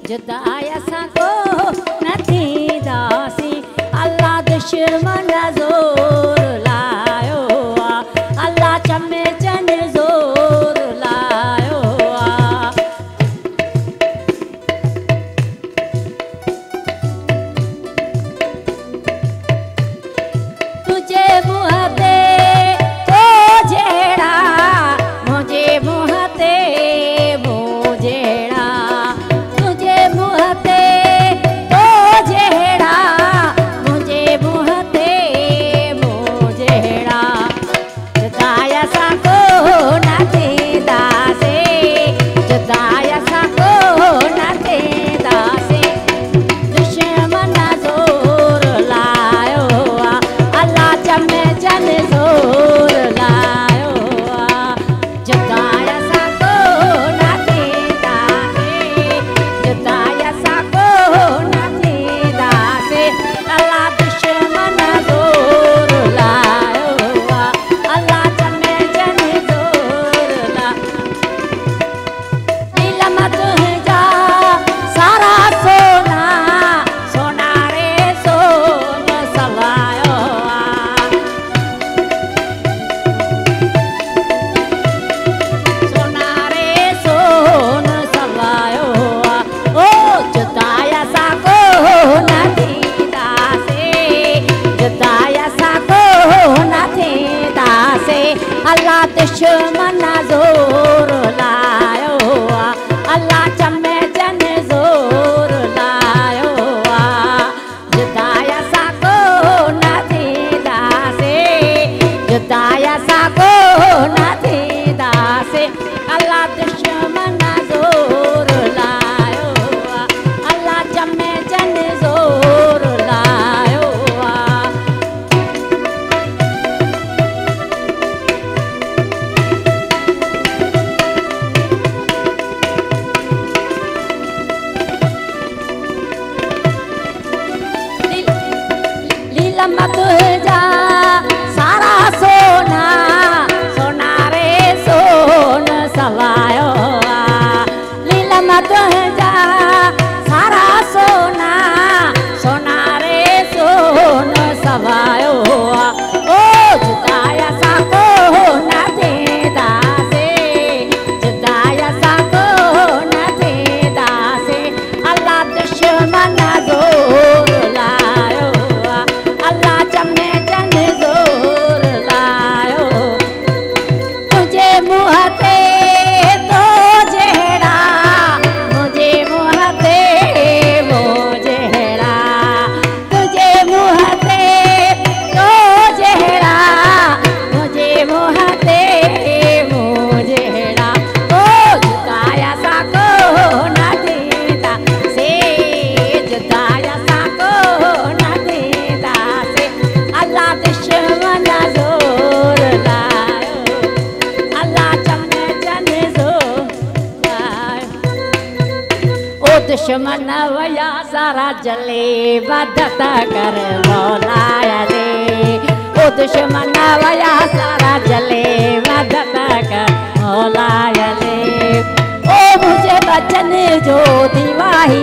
जुदाई असां को न थींदासीं अल्लाह दुश्मन ज़ोर लायो आहे अल्लाह चमे चन ज़ोर लायो आहे तुझे मुंह ते तो जहिड़ा मुंहिंजे मुंह ते मूं जहिड़ा तुझे मुंह ते तो जहिड़ा मुंहिंजे मुंह ते मूं जहिड़ा जुदाई असां को न थींदासीं जुदाई असां को न थींदासीं दुश्मन ज़ोर लायो आहे अल्लाह चमे चन ज़ोर लायो आहे जुदाई असां को न थींदासीं जुदाई असां को न थींदासीं अल्लाह दुश्मन ज़ोर लायो आहे अल्लाह चमे चन ज़ोर लायो नीलम तुंहिंजा सारा सोना सोना रे सोन सवायो आहे सोना रे सोन सवायो आहे ओ जुदाई असां को न थींदासीं जुदाई असां को न थींदासीं अल्लाह दुश्मन ज़ोर लायो आहे अल्लाह चमे चन ज़ोर लायो आहे जुदाई असां को न थींदासीं जुदाई असां को न थींदासीं अल्लाह दुश्मन ज़ोर लायो आहे अल्लाह चमे चन ज़ोर लायो आहे लीलम तुंहिंजा सारा सोना सोना रे सोन सवायो आहे लीलम तुंहिंजा सारा सोना सोना रे सोन सवायो आहे ओ जुदाई असां को न थींदासीं जुदाई असां को न थींदासीं अल्लाह दुश्मन ज़ोर लायो आहे अल्लाह चमे चन ज़ोर लायो तुझे मुंह ते तो जहिड़ा मुंहिंजे मुंह ते मूं जहिड़ा तुझे मुंह ते तो जहिड़ा मुंहिंजे मुंह ते मूं जहिड़ा ओ जुदाई असां को न थींदासीं जुदाई असां को न थींदासीं अल्लाह दुश्मन ज़ोर लायो अल्लाह चमे चन ज़ोर लायो ओ दुश्मन वया सारा जले मदद कर मौलाया रे ओ दुश्मन वया सारा जले मदद कर मौलाया रे ओ मुझे बचन जो दीवाही